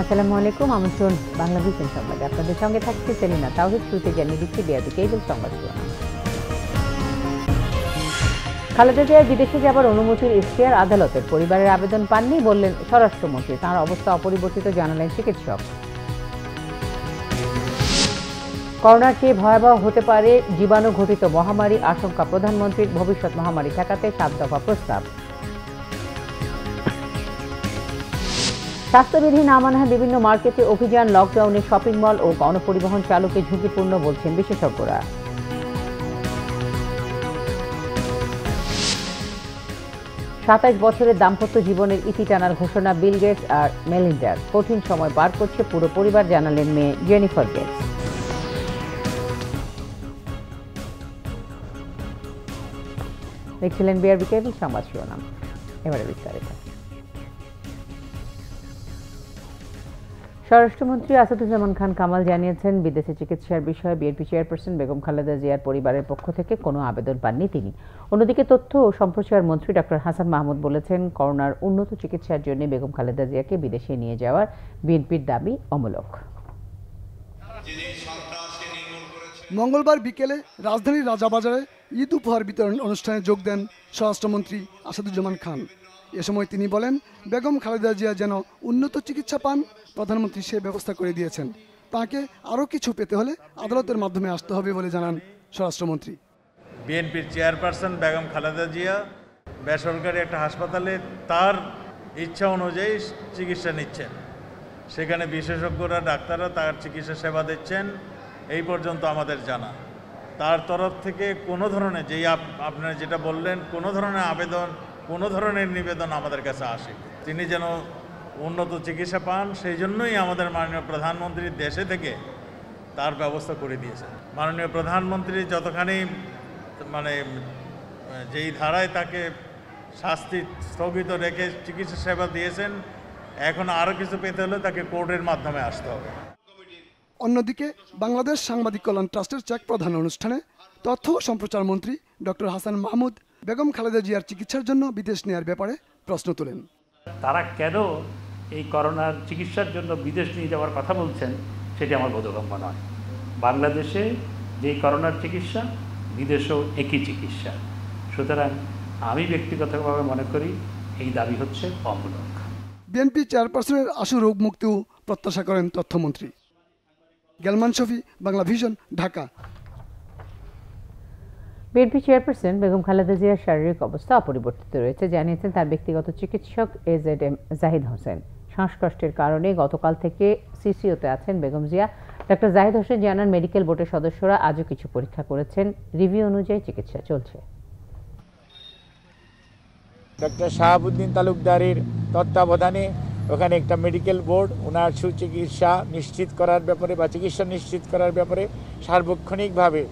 আসসালামু আলাইকুম, আমন্ত্রণ বাংলাদেশ সংবাদে। আপনাদের সঙ্গে থাকছে সেলিনা তাওহিদ। শুরুতে জানিয়ে দিচ্ছি বিআরবি কেবল সংবাদ শিরোনাম। খালেদা জিয়ার বিদেশে যাবার অনুমতির ইশতেহার আদালতের, পরিবারের আবেদন পাননি বললেন স্বরাষ্ট্রমন্ত্রী। তাঁর অবস্থা অপরিবর্তিত জানালেন চিকিৎসক। করোনার চেয়ে ভয়াবহ হতে পারে জীবাণু ঘটিত মহামারী, আশঙ্কা প্রধানমন্ত্রীর। ভবিষ্যৎ মহামারী ঠেকাতে 7 দফা প্রস্তাব। স্বাস্থ্যবিধি না মানায় বিভিন্ন মার্কেটে অভিযান, লকডাউনে শপিং মল ও গণপরিবহন চালুকে ঝুঁকিপূর্ণ বলছেন বিশেষজ্ঞরা। 27 বছরের দাম্পত্য জীবনের ইতি টানার ঘোষণা বিল গেটস আর মেলিন্ডার। কঠিন সময় পার করছে পুরো পরিবার, জানালেন মেয়ে জেনিফার গেটস। দেখছিলেন বিআরবি কেবল সংবাদ শিরোনাম। এবারে বিস্তারিত। স্বরাষ্ট্রমন্ত্রী আসাদুজ্জামান খান কামাল জানিয়েছেন, বিদেশে চিকিৎসার বিষয়ে বিএনপি চেয়ারপারসন বেগম খালেদা জিয়ার পরিবারের পক্ষ থেকে কোনো আবেদন পাননি তিনি। অন্যদিকে তথ্য ও সম্প্রচার মন্ত্রী ডক্টর হাসান মাহমুদ বলেছেন, করোনার উন্নত চিকিৎসার জন্য বেগম খালেদা জিয়াকে বিদেশে নিয়ে যাওয়ার বিএনপির দাবি অমূলক। মঙ্গলবার বিকেলে রাজধানীর রাজাবাজারে ঈদ উপহার বিতরণ অনুষ্ঠানে যোগ দেন স্বরাষ্ট্রমন্ত্রী আসাদুজ্জামান খান। এ সময় তিনি বলেন, বেগম খালেদা জিয়া যেন উন্নত চিকিৎসা পান, প্রধানমন্ত্রী সে ব্যবস্থা করে দিয়েছেন। তাকে আরও কিছু পেতে হলে আদালতের মাধ্যমে আসতে হবে বলে জানান স্বরাষ্ট্রমন্ত্রী। বিএনপির চেয়ারপারসন বেগম খালেদা জিয়া বেসরকারি একটা হাসপাতালে তার ইচ্ছা অনুযায়ী চিকিৎসা নিচ্ছেন। সেখানে বিশেষজ্ঞরা, ডাক্তাররা তার চিকিৎসা সেবা দিচ্ছেন, এই পর্যন্ত আমাদের জানা। তার তরফ থেকে কোনো ধরনের, যেই আপনারা যেটা বললেন, কোনো ধরনের আবেদন, কোনো ধরনের নিবেদন আমাদের কাছে আসে। তিনি যেন উন্নত চিকিৎসা পান, সেই জন্যই আমাদের মাননীয় প্রধানমন্ত্রী দেশে থেকে তার ব্যবস্থা করে দিয়েছেন। মাননীয় প্রধানমন্ত্রী যতখানি যেই ধারায় তাকে শাস্তি স্থগিত রেখে চিকিৎসা সেবা দিয়েছেন, এখন আরও কিছু পেতে হলে তাকে কোর্টের মাধ্যমে আসতে হবে। অন্যদিকে বাংলাদেশ সাংবাদিক কল্যাণ ট্রাস্টের চেক প্রধান অনুষ্ঠানে তথ্য ও সম্প্রচার মন্ত্রী ডক্টর হাসান মাহমুদ বেগম খালেদা জিয়ার চিকিৎসার জন্য বিদেশ নেওয়ার ব্যাপারে প্রশ্ন তোলেন। তারা কেন এই করোনার চিকিৎসার জন্য বিদেশ নিয়ে যাওয়ার কথা বলছেন সেটি আমার বোধগম্য নয়। বাংলাদেশে যে করোনার চিকিৎসা, বিদেশেও একই চিকিৎসা। সুতরাং আমি ব্যক্তিগতভাবে মনে করি এই দাবি হচ্ছে অমূলক। বিএনপি চেয়ারপারসনের আশু রোগ মুক্তিও প্রত্যাশা করেন তথ্যমন্ত্রী। গেলমান Shafi, Bangla vision, Dhaka. BNP chairperson Begum Khaleda জিয়ার শারীরিক অবস্থা অপরিবর্তিত রয়েছে, জানিয়েছেন তার ব্যক্তিগত চিকিৎসক AZM জাহিদ হোসেন। শ্বাসকষ্টের কারণে গতকাল থেকে সিসিওতে আছেন বেগম জিয়া। ডক্টর জাহিদ হোসেন জানান, মেডিকেল বোর্ডের সদস্যরা আজও কিছু পরীক্ষা করেছেন, রিভিউ অনুযায়ী চিকিৎসা চলছে। ডক্টর শাহাবুদ্দিন তালুকদারের তত্ত্বাবধানে ওখানে একটা মেডিকেল বোর্ড ওনার সুচিকিৎসা নিশ্চিত করার ব্যাপারে বা চিকিৎসা নিশ্চিত করার ব্যাপারে সার্বক্ষণিকভাবে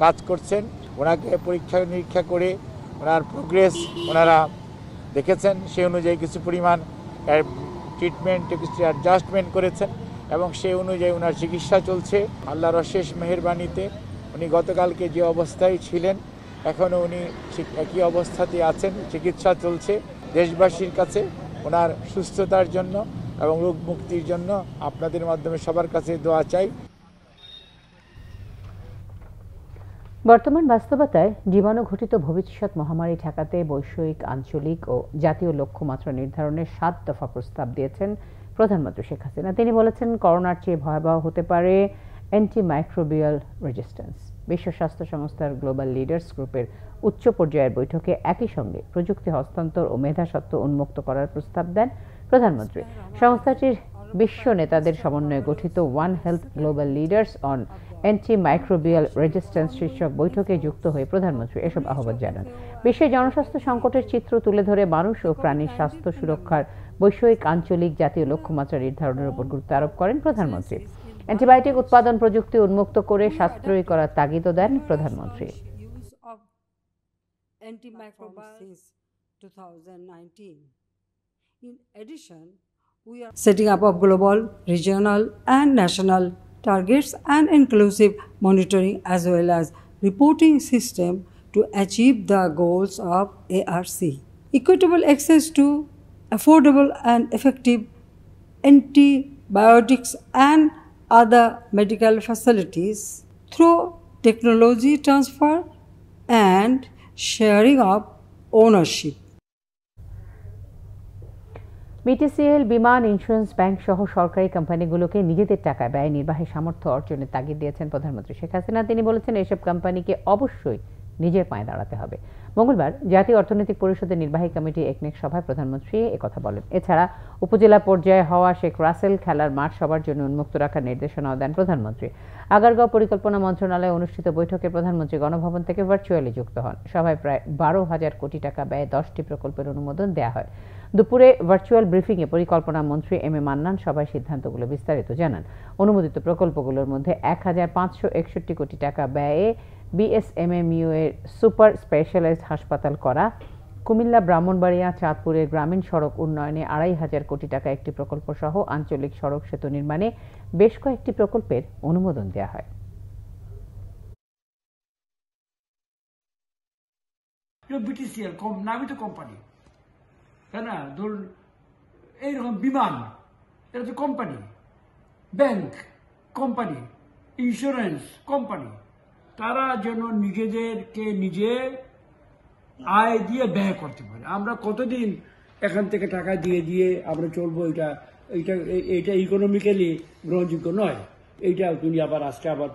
কাজ করছেন। ওনাকে পরীক্ষা নিরীক্ষা করে ওনার প্রোগ্রেস ওনারা দেখেছেন, সেই অনুযায়ী কিছু পরিমাণ ট্রিটমেন্ট, কিছু অ্যাডজাস্টমেন্ট করেছেন এবং সেই অনুযায়ী ওনার চিকিৎসা চলছে। আল্লাহর অশেষ মেহেরবানিতে উনি গতকালকে যে অবস্থায় ছিলেন এখনও উনি একই অবস্থাতে আছেন, চিকিৎসা চলছে। দেশবাসীর কাছে ওনার সুস্থতার জন্য এবং রোগ মুক্তির জন্য আপনাদের মাধ্যমে সবার কাছে দোয়া চাই। বর্তমান বাস্তবতায় জীবাণু ঘটিত ভবিষ্যৎ মহামারী ঠেকাতে বৈষয়িক, আঞ্চলিক ও জাতীয় লক্ষ্যমাত্রা নির্ধারণের 7 দফা প্রস্তাব দিয়েছেন প্রধানমন্ত্রী শেখ হাসিনা। তিনি বলেছেন, করোনার চেয়ে ভয়াবহ হতে পারে অ্যান্টিমাইক্রোবিয়াল রেজিস্ট্যান্স। বিশ্ব স্বাস্থ্য সংস্থার গ্লোবাল লিডার্স গ্রুপের উচ্চ পর্যায়ের বৈঠকে একই সঙ্গে প্রযুক্তি হস্তান্তর ও মেধাস্বত্ব উন্মুক্ত করার প্রস্তাব দেন প্রধানমন্ত্রী। সংস্থাটির বিশ্ব নেতাদের সমন্বয়ে গঠিত one health global leaders on antimicrobial resistance শীর্ষক বৈঠকে যুক্ত হয়ে প্রধানমন্ত্রী এসব আহ্বান জানান। বিশ্বে জনস্বাস্থ্য সংকটের চিত্র তুলে ধরে মানুষ ও প্রাণীর স্বাস্থ্য সুরক্ষার বৈষয়িক, আঞ্চলিক, জাতীয় লক্ষ্যমাত্রা নির্ধারণের উপর গুরুত্ব আরোপ করেন প্রধানমন্ত্রী। অ্যান্টিবায়োটিক উৎপাদন প্রযুক্তি উন্মুক্ত করে সাশ্রয়ী করার তাগিদও দেন প্রধানমন্ত্রী। We are setting up of global, regional and national targets and inclusive monitoring as well as reporting system to achieve the goals of ARC. Equitable access to affordable and effective anti biotics, and other medical facilities through technology transfer and sharing of ownership. BTCL, বিমান, insurance, bank সহ সরকারি কোম্পানিগুলোকে নিজেদের টাকা ব্যয় নির্বাহের সামর্থ্য অর্জনের তাগিদ দিয়েছেন প্রধানমন্ত্রী শেখ হাসিনা। তিনি বলেছেন, এসব কোম্পানিকে অবশ্যই নিজের পায়ে দাঁড়াতে হবে। মঙ্গলবার জাতীয় অর্থনৈতিক পরিষদের নির্বাহী কমিটি একনেক সভায় প্রধানমন্ত্রী একথা বলেন। এছাড়া উপজেলা পর্যায়ে হওয়া শেখ রাসেল খেলার মাঠ সবার জন্য উন্মুক্ত রাখার নির্দেশনাও দেন প্রধানমন্ত্রী। আগারগাঁও পরিকল্পনা মন্ত্রণালয়ে অনুষ্ঠিত বৈঠকে প্রধানমন্ত্রী গণভবন থেকে ভার্চুয়ালি যুক্ত হন। সভায় প্রায় 12,000 কোটি টাকা ব্যয়ে 10টি প্রকল্পের অনুমোদন দেওয়া হয়। দুপুরে ভার্চুয়াল ব্রিফিংয়ে পরিকল্পনা মন্ত্রী এম এ মান্নান সভায় সিদ্ধান্তগুলো বিস্তারিত জানান। অনুমোদিত প্রকল্পগুলোর মধ্যে 1,561 কোটি টাকা ব্যয়ে বিএসএমএমইউ এর সুপার স্পেশালাইজড হাসপাতাল করা, কুমিল্লা, ব্রাহ্মণবাড়িয়া, চাঁদপুরের গ্রামীণ সড়ক উন্নয়নে 2,500 কোটি টাকা একটি প্রকল্প সহ আঞ্চলিক সড়ক সেতু নির্মাণে বেশ কয়েকটি প্রকল্পের অনুমোদন দেওয়া হয়। বিটিসিএল নামিত কোম্পানি, তাই না? ধরুন এইরকম বিমান, এটা তো company, bank company, insurance company, তারা যেন নিজেদেরকে নিজে আয় দিয়ে ব্যয় করতে পারে। আমরা কতদিন এখান থেকে টাকা দিয়ে দিয়ে আমরা চলবো? এটা ইকোনমিক্যালি গ্রহণযোগ্য নয়। এইটা তিনি আবার আজকে আবার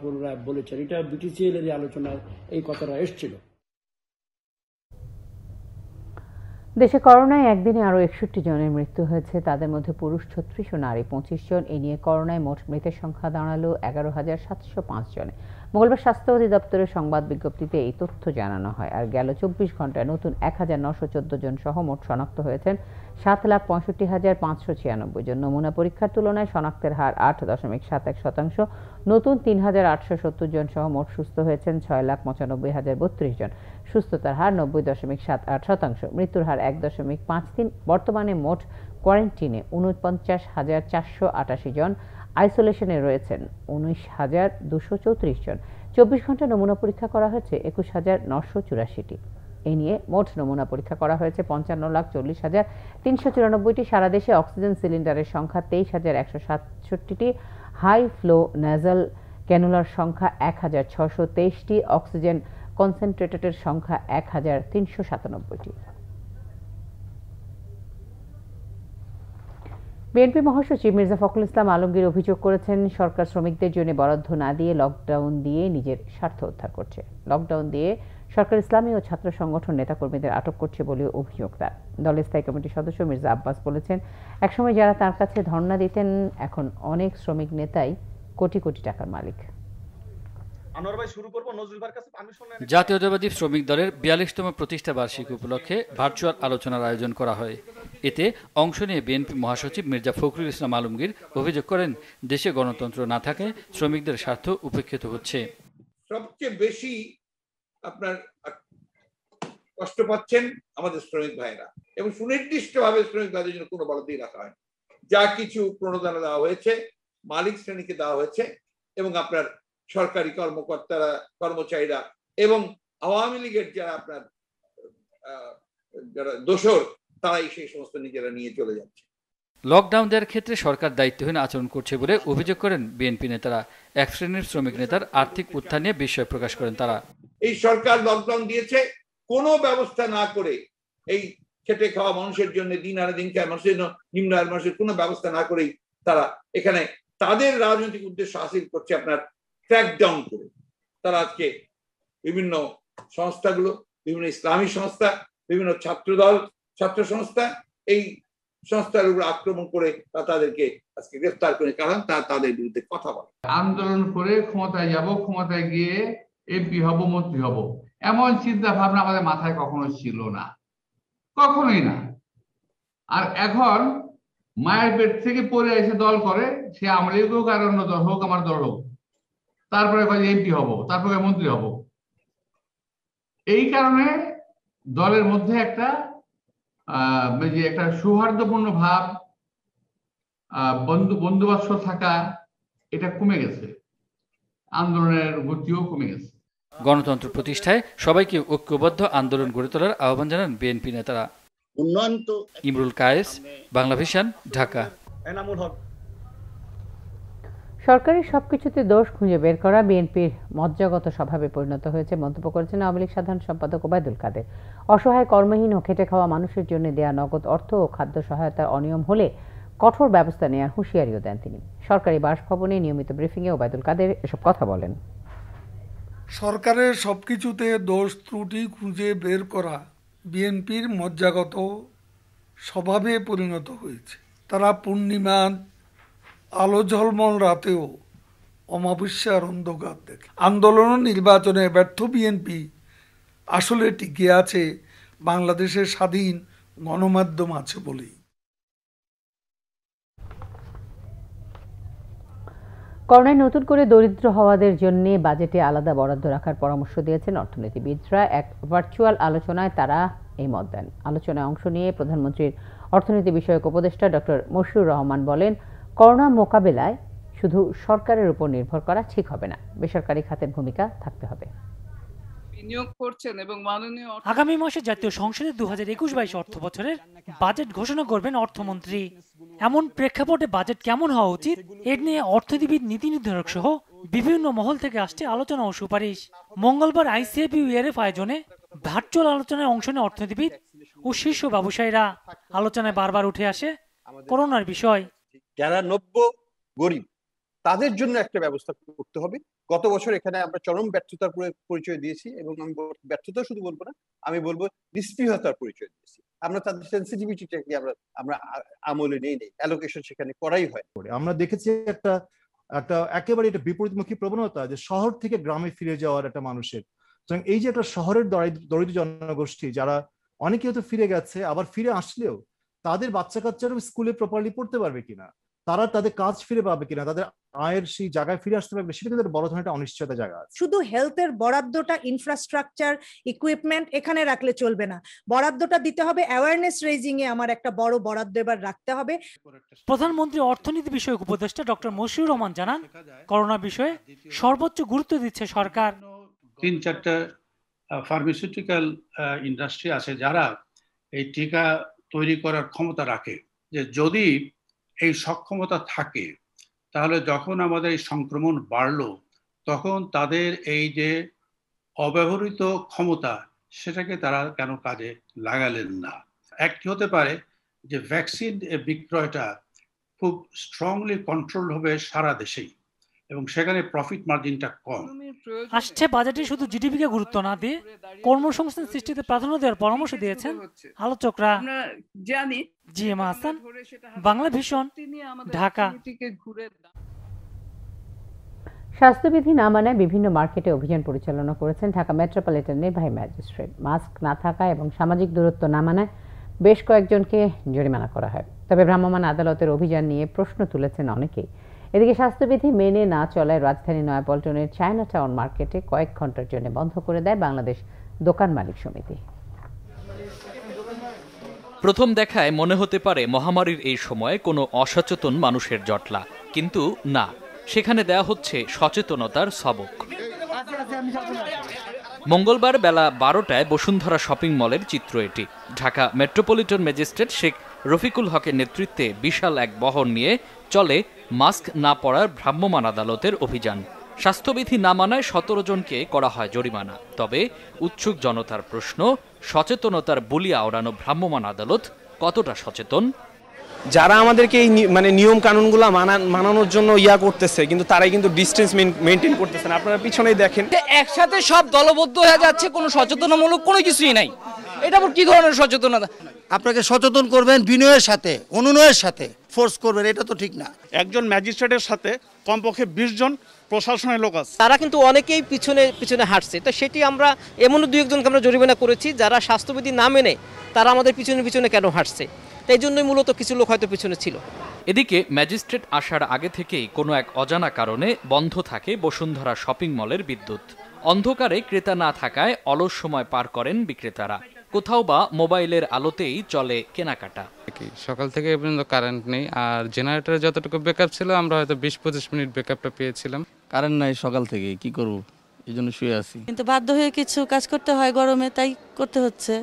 বলেছেন। এটা বিটিসিএল এর আলোচনায় এই কথাটা এসেছিল। দেশে করোনায় একদিনে আরও 61 জনের মৃত্যু হয়েছে। তাদের মধ্যে পুরুষ 36 ও নারী 25 জন। এ নিয়ে করোনায় মোট মৃতের সংখ্যা দাঁড়ালো 11,705 জনে। মঙ্গলবার স্বাস্থ্য অধিদপ্তরের সংবাদ বিজ্ঞপ্তিতে এই তথ্য জানানো হয়। আর গেল 24 ঘন্টায় নতুন 1,914 জন সহ মোট শনাক্ত হয়েছেন 7,65,596 জন। নমুনা পরীক্ষার তুলনায় শনাক্তের হার 8.71%। নতুন 3,870 জন সহ মোট সুস্থ হয়েছেন 6,95,032 জন। সুস্থতার হার 90.78%। মৃত্যুর হার 1.53। বর্তমানে মোট কোয়ারেন্টিনে 49,488 জন। আইসোলেশনে রয়েছেন 19,234 জন। 24 ঘন্টা নমুনা পরীক্ষা করা হয়েছে 21,984টি। এ নিয়ে মোট নমুনা পরীক্ষা করা হয়েছে 55,40,394টি। সারা দেশে অক্সিজেন সিলিন্ডারের সংখ্যা 23,167টি। হাই ফ্লো নেজাল ক্যানুলার সংখ্যা 1,623টি। অক্সিজেন কনসেন্ট্রেটরের সংখ্যা 1,397টি। বিএনপি মহাসচিব মির্জা ফখরুল ইসলাম আলমগীর অভিযোগ করেছেন, সরকার শ্রমিকদের জন্য বরাদ্দ না দিয়ে লকডাউন দিয়ে নিজের স্বার্থ উদ্ধার করছে। লকডাউন দিয়ে সরকার ইসলামী ও ছাত্র সংগঠন নেতাকর্মীদের আটক করছে বলেও অভিযোগ তার। দলের স্থায়ী কমিটির সদস্য মির্জা আব্বাস বলেছেন, একসময় যারা তার কাছে ধর্ণা দিতেন এখন অনেক শ্রমিক নেতাই কোটি কোটি টাকার মালিক। জাতীয়তাবাদী শ্রমিক দলের 42তম প্রতিষ্ঠা বার্ষিকী উপলক্ষে ভার্চুয়াল আলোচনার আয়োজন করা হয়। এতে অংশ নিয়ে বিএনপি মহাসচিব মির্জা ফখরুল ইসলাম আলমগীর অভিযোগ করেন, দেশে গণতন্ত্র না থাকায় শ্রমিকদের স্বার্থ উপেক্ষিত হচ্ছে। সবচেয়ে বেশি আপনার কষ্ট পাচ্ছেন আমাদের শ্রমিক ভাইরা, এবং সুনির্দিষ্টভাবে শ্রমিক ভাইদের জন্য কোনো বরাদ্দই রাখা হয়। যা কিছু প্রণোদনা দেওয়া হয়েছে মালিক শ্রেণীকে দেওয়া হয়েছে, এবং আপনার সরকারি কর্মকর্তারা, কর্মচারীরা এবং আওয়ামী লীগের যারা আপনার যারা দোসর, তারাই সেই সমস্ত নিজেরা নিয়ে চলে যাচ্ছে। লকডাউন দেওয়ার ক্ষেত্রে সরকার দায়িত্বহীন আচরণ করছে বলে অভিযোগ করেন বিএনপি নেতারা। এক শ্রেণীর শ্রমিক নেতার আর্থিক উত্থান নিয়ে বিস্ময় প্রকাশ করেন তারা। এই সরকার লকডাউন দিয়েছে কোনো ব্যবস্থা না করে, এই খেটে খাওয়া মানুষের জন্য, দিন আনে দিন খাওয়া মানুষের জন্য, নিম্ন আয়ের মানুষের কোনো ব্যবস্থা না করেই তারা এখানে তাদের রাজনৈতিক উদ্দেশ্য হাসিল করছে আপনার ক্র্যাকডাউন করে। তারা আজকে বিভিন্ন সংস্থাগুলো, বিভিন্ন ইসলামী সংস্থা, বিভিন্ন ছাত্রদল, ছাত্র সংস্থা, এই সংস্থার উপর আক্রমণ করে তাদেরকে আজকে গ্রেফতার করে, কারণ তারা তাদের বিরুদ্ধে কথা বলে। আন্দোলন করে ক্ষমতায় যাব, ক্ষমতায় গিয়ে এমপি হব, মন্ত্রী হব, এমন চিন্তা ভাবনা আমাদের মাথায় কখনো ছিল না, কখনোই না। আর এখন মায়ের পেট থেকে পড়ে এসে দল করে, সে আওয়ামী লীগ হোক আর অন্য দল হোক, আমার দল হোক, তারপরে এমপি হব, তারপরে মন্ত্রী হব। এই কারণে দলের মধ্যে একটা সৌহার্দ্যপূর্ণ ভাব, বন্ধুবাৎসল থাকা, এটা কমে গেছে। আন্দোলনের গতিও কমে গেছে। গণতন্ত্র প্রতিষ্ঠায় সবাইকে ঐক্যবদ্ধ আন্দোলন গড়ে তোলার আহ্বান জানান বিএনপি নেতারা। ইমরুল কায়েস, বাংলা ভিশন, ঢাকা। সরকারের সবকিছুতে দোষ খুঁজে বের করা বিএনপির মজ্জাগত স্বভাবে পরিণত হয়েছে মন্তব্য করেছেন আওয়ামী লীগ সাধারণ সম্পাদক ওবায়দুল কাদের। অসহায়, কর্মহীন ও খেটে খাওয়া মানুষের জন্য দেয়া নগদ অর্থ ও খাদ্য সহায়তার অনিয়ম হলে কঠোর ব্যবস্থা নেওয়ার হুঁশিয়ারিও দেন তিনি। সরকারি বাসভবনে নিয়মিত ব্রিফিংয়ে ওবায়দুল কাদের এসব কথা বলেন। সরকারের সবকিছুতে দোষ ত্রুটি খুঁজে বের করা বিএনপির মজ্জাগত স্বভাবে পরিণত হয়েছে। তারা পূর্ণিমা আলো ঝলমল রাতেও অমাবস্যার অন্ধকার দেখে। আন্দোলন নির্বাচনে ব্যর্থ বিএনপি আসলে টিকে আছে বাংলাদেশের স্বাধীন গণমাধ্যম আছে বলেই। করোনায় নতুন করে দরিদ্র হওয়াদের জন্য বাজেটে আলাদা বরাদ্দ রাখার পরামর্শ দিয়েছেন অর্থনীতিবিদরা। এক ভার্চুয়াল আলোচনায় তারা এই মত দেন। আলোচনায় অংশ নিয়ে প্রধানমন্ত্রীর অর্থনীতি বিষয়ক উপদেষ্টা ডক্টর মশিউর রহমান বলেন, করোনা মোকাবেলায় শুধু সরকারের উপর নির্ভর করা ঠিক হবে না, বেসরকারি খাতের ভূমিকা থাকতে হবে। আগামী মাসে জাতীয় সংসদে 2021-22 অর্থ বছরের বাজেট ঘোষণা করবেন অর্থমন্ত্রী। এমন প্রেক্ষাপটে বাজেট কেমন হওয়া উচিত এ নিয়ে অর্থনীতিবিদ, নীতি নির্ধারক সহ বিভিন্ন মহল থেকে আসছে আলোচনা ও সুপারিশ। মঙ্গলবার ICAP-URF আয়োজনে ভার্চুয়াল আলোচনায় অংশ নেয় অর্থনীতিবিদ ও শীর্ষ ব্যবসায়ীরা। আলোচনায় বারবার উঠে আসে করোনার বিষয়। যারা নব্য গরিব তাদের জন্য একটা ব্যবস্থা করতে হবে। গত বছর এখানে আমরা চরম ব্যর্থতার পরিচয় দিয়েছি, এবং আমি ব্যর্থতা শুধু বলবো না, আমি বলবো নিষ্পৃহতার পরিচয় দিয়েছি। আমরা তাদের সেন্সিটিভিটিটাকে আমরা আমলে নেই, অ্যালোকেশন সেখানে করাই হয়। আমরা দেখেছি একটা একেবারে এটা বিপরীতমুখী প্রবণতা, যে শহর থেকে গ্রামে ফিরে যাওয়ার একটা মানুষের। এই যে একটা শহরের দরিদ্র জনগোষ্ঠী যারা অনেকে হয়তো ফিরে গেছে, আবার ফিরে আসলেও তাদের বাচ্চা কাচ্চারা স্কুলে প্রপারলি পড়তে পারবে কিনা, তারা তাদের কাজ ফিরে পাবে কিনা, তাদের আয়ের সেই জায়গায় ফিরে আসতে পারবে, সেটা কিন্তু বড় ধরনের একটা অনিশ্চয়তা জায়গা আছে। শুধু হেলথের বরাদ্দটা, ইনফ্রাস্ট্রাকচার, ইকুইপমেন্ট এখানে রাখলে চলবে না, বরাদ্দটা দিতে হবে অ্যাওয়ারনেস রেজিং এ। আমার একটা বড় বরাদ্দ এবার রাখতে হবে। প্রধানমন্ত্রী অর্থনীতি বিষয়ক উপদেষ্টা ডক্টর মশিউর রহমান জানান, করোনা বিষয়ে সর্বোচ্চ গুরুত্ব দিচ্ছে সরকার। 3-4টা ফার্মাসিউটিক্যাল ইন্ডাস্ট্রি আছে যারা এই টিকা তৈরি করার ক্ষমতা রাখে, যে যদি এই সক্ষমতা থাকে তাহলে যখন আমাদের এই সংক্রমণ বাড়লো তখন তাদের এই যে অব্যবহৃত ক্ষমতা সেটাকে তারা কেন কাজে লাগালেন না। একটি হতে পারে যে ভ্যাকসিন বিক্রয়টা খুব স্ট্রংলি কন্ট্রোল হবে সারা দেশেই, এবং সেখানে প্রফিট মার্জিনটা কম। আসছে বাজেটে শুধু জিডিপিকে গুরুত্ব না দিয়ে কর্মসংস্থান সৃষ্টিতে প্রাধান্য দেওয়ার পরামর্শ দিয়েছেন আলোচকরা। GM Hasan, Bangla vision, Dhaka. স্বাস্থ্যবিধি না মানায় বিভিন্ন মার্কেটে অভিযান পরিচালনা করেছেন ঢাকা মেট্রোপলিটন নির্বাহী ম্যাজিস্ট্রেট। মাস্ক না থাকা এবং সামাজিক দূরত্ব না মানায় বেশ কয়েকজনকে জরিমানা করা হয়। তবে ভ্রাম্যমাণ আদালতের অভিযান নিয়ে প্রশ্ন তুলেছেন অনেকেই। এদিকে স্বাস্থ্যবিধি মেনে না চলায় রাজধানী নয়াপল্টনের চায়না টাউন মার্কেটে কয়েক ঘন্টার জন্য বন্ধ করে দেয় বাংলাদেশ দোকান মালিক সমিতি। প্রথম দেখায় মনে হতে পারে মহামারীর এই সময়ে কোনো অসচেতন মানুষের জটলা, কিন্তু না, সেখানে দেয়া হচ্ছে সচেতনতার সবক। মঙ্গলবার বেলা 12টায় বসুন্ধরা শপিং মলের চিত্র এটি। ঢাকা মেট্রোপলিটন ম্যাজিস্ট্রেট শেখ রফিকুল হকের নেতৃত্বে বিশাল এক বহর নিয়ে চলে মাস্ক না পরার ভ্রাম্যমাণ আদালতের অভিযান। স্বাস্থ্যবিধি না মানায় 17 জনকে করা হয় জরিমানা। তবে উৎসুক জনতার প্রশ্ন, সচেতনতার বুলি আওড়ানো ভ্রাম্যমাণ আদালত কতটা সচেতন? যারা আমাদেরকে এই নিয়ম কানুনগুলো মানানোর জন্য করতেছে, কিন্তু তারাই কিন্তু ডিস্টেন্স মেনটেন করতেছে না। আপনারা পিছনেই দেখেন, একসাথে সব দলবদ্ধ হয়ে যাচ্ছে, কোনো সচেতনমূলক কোনো কিছুই নাই। এটা আবার কি ধরনের সচেতনতা? আপনাকে সচেতন করবেন বিনয়ের সাথে, অনুনয়ের সাথে, ফোর্স করবেন, এটা তো ঠিক না। একজন ম্যাজিস্ট্রেটের সাথে কমপক্ষে 20 জন প্রশাসনের লোক আছে, তারা কিন্তু অনেকেই পিছনে পিছনে হাঁটছে। তো সেটি আমরা এমনও 2-1 জনকে আমরা জরিমানা করেছি যারা স্বাস্থ্যবিধি না মেনে তারা আমাদের পিছনে পিছনে কেন হাঁটছে, তাই জন্যই মূলত কিছু লোক হয়তো পিছনে ছিল। এদিকে ম্যাজিস্ট্রেট আসার আগে থেকেই কোনো এক অজানা কারণে বন্ধ থাকে বসুন্ধরা শপিং মলের বিদ্যুৎ। অন্ধকারে ক্রেতা না থাকায় অলস সময় পার করেন বিক্রেতারা। কোথাও বা মোবাইলের আলোতেই চলে কেনাকাটা। সকাল থেকে এই পর্যন্ত কারেন্ট নেই, আর জেনারেটরে যতটুকু ব্যাকআপ ছিল আমরা হয়তো 20-25 মিনিট ব্যাকআপটা পেয়েছিলাম। কারেন্ট নাই সকাল থেকে, কি করব, এই জন্য শুয়ে আছি। কিন্তু বাধ্য হয়ে কিছু কাজ করতে হয় গরমে, তাই করতে হচ্ছে।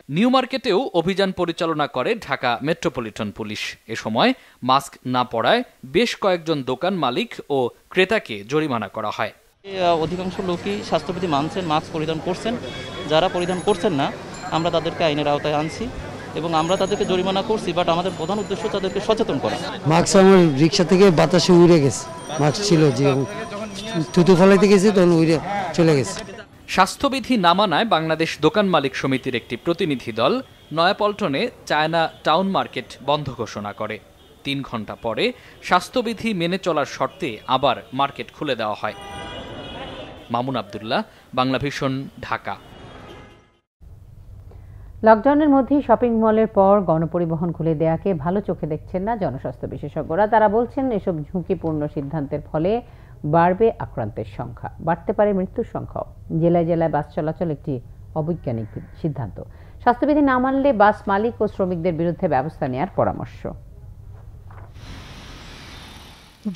নিউ মার্কেটেও অভিযান পরিচালনা করে ঢাকা মেট্রোপলিটন পুলিশ। এ সময় মাস্ক না পরায় বেশ কয়েকজন দোকান মালিক ও ক্রেতাকে জরিমানা করা হয়। অধিকাংশ লোকই স্বাস্থ্যবিধি মানছেন, মাস্ক পরিধান করছেন। যারা পরিধান করছেন না, আমরা তাদেরকে আইনের আওতায় আনছি এবং আমরা তাদেরকে জরিমানা করছি, বাট আমাদের প্রধান উদ্দেশ্য তাদেরকে সচেতন করা। মাস্ক আমার রিক্সা থেকে বাতাসে উড়ে গেছে, মাস্ক ছিল যে থুতু ফলাইতে গেছে তখন উড়ে চলে গেছে। স্বাস্থ্যবিধি না মানায় বাংলাদেশ দোকান মালিক সমিতির একটি প্রতিনিধি দল নয়াপল্টনে চায়না টাউন মার্কেট বন্ধ ঘোষণা করে। 3 ঘন্টা পরে স্বাস্থ্যবিধি মেনে চলার শর্তে আবার মার্কেট খুলে দেওয়া হয়। মামুন আব্দুল্লাহ, বাংলাভিশন, ঢাকা। লকডাউনের মধ্যেই শপিং মলের পর গণপরিবহন খুলে দেয়াকে ভালো চোখে দেখছেন না জনস্বাস্থ্য বিশেষজ্ঞরা। তারা বলছেন এসব ঝুঁকিপূর্ণ সিদ্ধান্তের ফলে বাড়বে আক্রান্তের সংখ্যা, বাড়তে পারে মৃত্যুর সংখ্যাও। জেলায় জেলায় বাস চলাচল একটি অবৈজ্ঞানিক সিদ্ধান্ত। স্বাস্থ্যবিধি না মানলে বাস মালিক ও শ্রমিকদের বিরুদ্ধে ব্যবস্থা নেওয়ার পরামর্শ।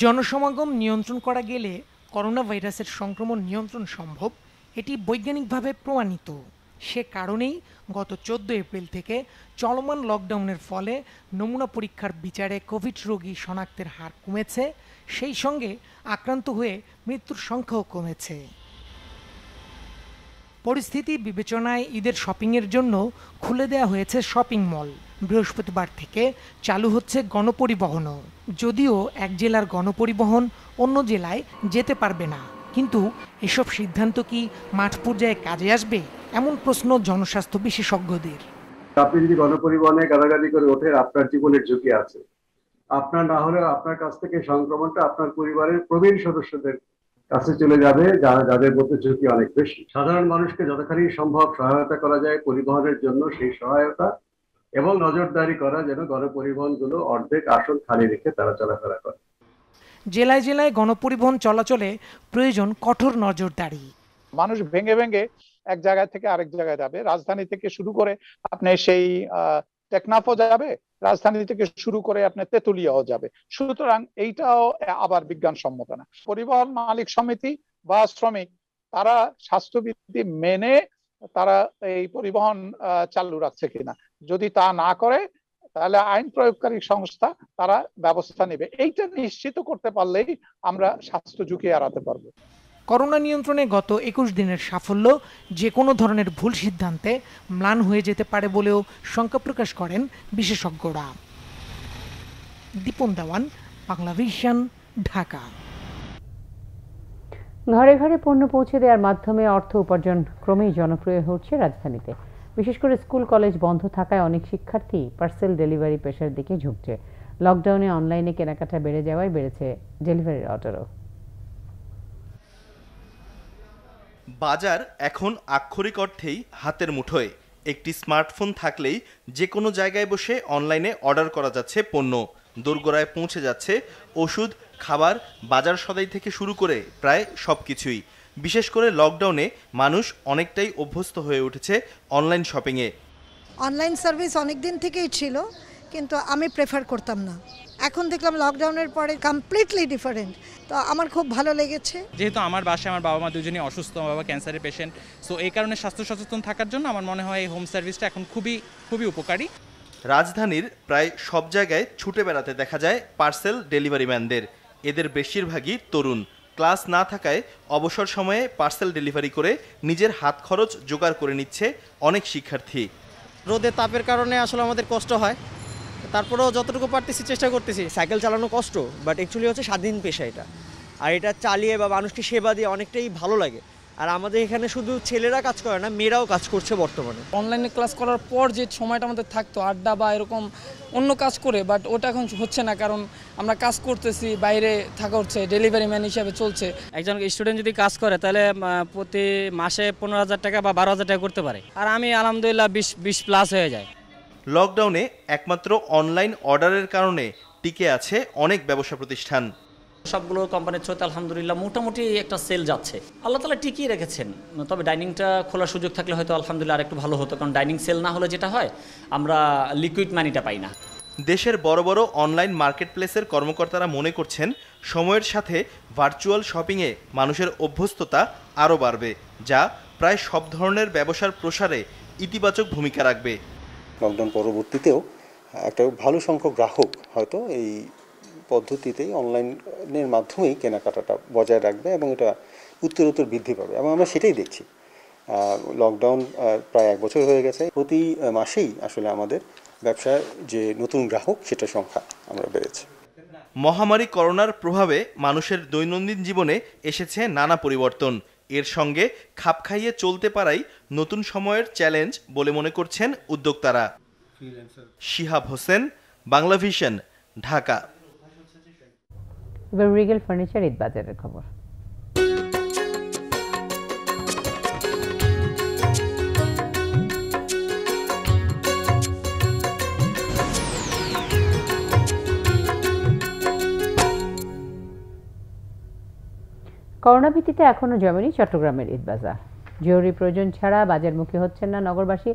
জনসমাগম নিয়ন্ত্রণ করা গেলে করোনা ভাইরাসের সংক্রমণ নিয়ন্ত্রণ সম্ভব, এটি বৈজ্ঞানিকভাবে প্রমাণিত। সে কারণেই গত 14 এপ্রিল থেকে চলমান লকডাউনের ফলে নমুনা পরীক্ষার বিচারে কোভিড রোগী শনাক্তের হার কমেছে, সেই সঙ্গে আক্রান্ত হয়ে মৃত্যুর সংখ্যাও কমেছে। পরিস্থিতি বিবেচনায় ঈদের শপিংয়ের জন্য খুলে দেওয়া হয়েছে শপিং মল। বৃহস্পতিবার থেকে চালু হচ্ছে গণপরিবহনও, যদিও এক জেলার গণপরিবহন অন্য জেলায় যেতে পারবে না। কিন্তু এসব সিদ্ধান্ত কি মাঠ পর্যায়ে কাজে আসবে, এমন প্রশ্ন জনস্বাস্থ্য বিশেষজ্ঞদের। আপনি যদি গণপরিবহনে গাদাগাদি করে ওঠেন, আপনার জীবনের ঝুঁকি আছে। আপনার না হলে আপনার কাছ থেকে সংক্রমণটা আপনার পরিবারের প্রবীণ সদস্যদের কাছে চলে যাবে, যাদের মধ্যে ঝুঁকি অনেক বেশি। সাধারণ মানুষকে যতখানি সম্ভব সহায়তা করা যায় পরিবহনের জন্য, সেই সহায়তা এবং নজরদারি করা যেন গণপরিবহনগুলো অর্ধেক আসন খালি রেখে তারা চলাফেরা করে। জেলায় জেলায় গণপরিবহন চলাচলে প্রয়োজন কঠোর নজরদারি। মানুষ ভেঙে ভেঙে এক জায়গা থেকে আরেক জায়গায় যাবে। রাজধানী থেকে শুরু করে আপনি সেই টেকনাফও যাবে, রাজধানী থেকে শুরু করে আপনি তেঁতুলিয়াও যাবে। সুতরাং এইটাও আবার বিজ্ঞানসম্মত না। পরিবহন মালিক সমিতি বা শ্রমিক তারা স্বাস্থ্যবিধি মেনে তারা এই পরিবহন চালু রাখছে কিনা, যদি তা না করে তাহলে আইন প্রয়োগকারী সংস্থা তারা ব্যবস্থা নেবে। এইটা নিশ্চিত করতে পারলেই আমরা স্বাস্থ্য ঝুঁকি এড়াতে পারবো। করোনা নিয়ন্ত্রণে গত 21 দিনের সাফল্য যে কোনো ধরনের ভুল সিদ্ধান্তে ম্লান হয়ে যেতে পারে বলেও শঙ্কা প্রকাশ করেন বিশেষজ্ঞরা। দীপন দেওয়ান, বাংলাভিশন, ঢাকা। ঘরে ঘরে পণ্য পৌঁছে দেওয়ার মাধ্যমে অর্থ উপার্জন ক্রমেই জনপ্রিয় হচ্ছে রাজধানীতে। বিশেষ করে স্কুল কলেজ বন্ধ থাকায় অনেক শিক্ষার্থী পার্সেল ডেলিভারি পেশার দিকে ঝুঁকছে। লকডাউনে অনলাইনে কেনাকাটা বেড়ে যাওয়ায় বেড়েছে ডেলিভারির অর্ডারও। বাজার এখন আক্ষরিক অর্থেই হাতের মুঠোয়। একটি স্মার্টফোন থাকলেই যে কোনো জায়গায় বসে অনলাইনে অর্ডার করা যাচ্ছে পণ্য। দোরগোড়ায় পৌঁছে যাচ্ছে ওষুধ, খাবার, বাজার সদাই থেকে শুরু করে প্রায় সব কিছুই। বিশেষ করে লকডাউনে মানুষ অনেকটাই অভ্যস্ত হয়ে উঠেছে অনলাইন শপিংয়ে। অনলাইন সার্ভিস অনেক দিন থেকেই ছিল, কিন্তু আমি প্রেফার করতাম না। এখন দেখলাম লকডাউনের পরে কমপ্লিটলি ডিফারেন্ট, তো আমার খুব ভালো লেগেছে। যেহেতু আমার বাসায় আমার বাবা মা দুজনেই অসুস্থ, বাবা ক্যান্সারের পেশেন্ট, সো এই কারণে স্বাস্থ্য সচেতন থাকার জন্য আমার মনে হয় এই হোম সার্ভিসটা এখন খুবই উপকারী। রাজধানীর প্রায় সব জায়গায় ছুটে বেড়াতে দেখা যায় পার্সেল ডেলিভারি ম্যানদের। এদের বেশিরভাগই তরুণ। ক্লাস না থাকায় অবসর সময়ে পার্সেল ডেলিভারি করে নিজের হাত খরচ জোগাড় করে নিচ্ছে অনেক শিক্ষার্থী। রোদের তাপের কারণে আসলে আমাদের কষ্ট হয়, তারপরেও যতটুকু পারতেছি চেষ্টা করতেছি। সাইকেল চালানো কষ্ট, বাট অ্যাকচুয়ালি হচ্ছে স্বাধীন পেশা এটা, আর এটা চালিয়ে বা মানুষকে সেবা দিয়ে অনেকটাই ভালো লাগে। আর আমাদের এখানে শুধু ছেলেরা কাজ করে না, মেয়েরাও কাজ করছে বর্তমানে। অনলাইনে ক্লাস করার পর যে সময়টা আমাদের থাকতো আড্ডা বা এরকম অন্য কাজ করে, বাট ওটা এখন হচ্ছে না, কারণ আমরা কাজ করতেছি, বাইরে থাকা হচ্ছে, ডেলিভারি ম্যান হিসাবে চলছে। একজন স্টুডেন্ট যদি কাজ করে তাহলে প্রতি মাসে 15,000 টাকা বা 12,000 টাকা করতে পারে, আর আমি আলহামদুলিল্লাহ 20 প্লাস হয়ে যায়। লকডাউনে একমাত্র অনলাইন অর্ডারের কারণে টিকে আছে অনেক ব্যবসা প্রতিষ্ঠান। সবগুলো কোম্পানির থ্রুতে আলহামদুলিল্লাহ মোটামুটি একটা সেল যাচ্ছে, আল্লাহ তাআলা টিকিয়ে রেখেছেন। তবে ডাইনিংটা খোলার সুযোগ থাকলে হয়তো আলহামদুলিল্লাহ আর একটু ভালো হতো, কারণ ডাইনিং সেল না হলে যেটা হয় আমরা লিকুইড মানিটা পাই না। দেশের বড় বড় অনলাইন মার্কেটপ্লেসের কর্মকর্তারা মনে করছেন সময়ের সাথে ভার্চুয়াল শপিংয়ে মানুষের অভ্যস্ততা আরও বাড়বে, যা প্রায় সব ধরনের ব্যবসার প্রসারে ইতিবাচক ভূমিকা রাখবে। লকডাউন পরবর্তীতেও একটা ভালো সংখ্যক গ্রাহক হয়তো এই পদ্ধতিতেই অনলাইনের মাধ্যমেই কেনাকাটাটা বজায় রাখবে এবং এটা উত্তরোত্তর বৃদ্ধি পাবে এবং আমরা সেটাই দেখছি। লকডাউন প্রায় 1 বছর হয়ে গেছে, প্রতি মাসেই আসলে আমাদের ব্যবসায় যে নতুন গ্রাহক সেটার সংখ্যা আমরা বেড়েছে। মহামারী করোনার প্রভাবে মানুষের দৈনন্দিন জীবনে এসেছে নানা পরিবর্তন। এর সঙ্গে খাপ খাইয়ে চলতে পারাই নতুন সময়ের চ্যালেঞ্জ বলে মনে করছেন উদ্যোক্তারা। শিহাব হোসেন, বাংলা ভিশন, ঢাকা। এবার রিগেল ফার্নিচার ঈদ বাজারের খবর। করোনা ভীতিতে এখনো জমেনি চট্টগ্রামের ঈদ বাজার। জরুরি প্রয়োজন ছাড়া বাজারমুখী হচ্ছেন না নগরবাসী।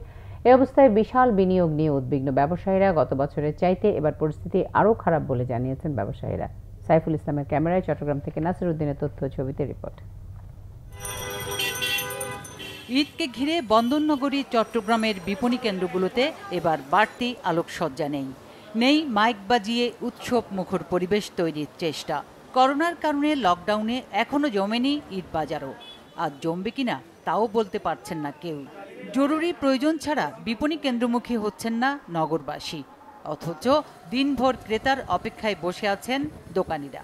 এই অবস্থায় বিশাল বিনিয়োগ নিয়ে উদ্বিগ্ন ব্যবসায়ীরা। গত বছরের চাইতে এবার পরিস্থিতি আরও খারাপ বলে জানিয়েছেন ব্যবসায়ীরা। সাইফুল ইসলামের ক্যামেরায় চট্টগ্রাম থেকে নাসির উদ্দিনের তথ্য ছবিতে রিপোর্ট। ঈদকে ঘিরে বন্দরনগরী চট্টগ্রামের বিপণী কেন্দ্রগুলোতে এবার বাড়তি আলোকসজ্জা নেই মাইক বাজিয়ে উৎসব মুখর পরিবেশ তৈরির চেষ্টা। করোনার কারণে লকডাউনে এখনো জমেনি ঈদ বাজারও। আর জমবে কিনা তাও বলতে পারছেন না কেউ। জরুরি প্রয়োজন ছাড়া বিপণী কেন্দ্রমুখী হচ্ছেন না নগরবাসী, অথচ দিনভর ক্রেতার অপেক্ষায় বসে আছেন দোকানিরা।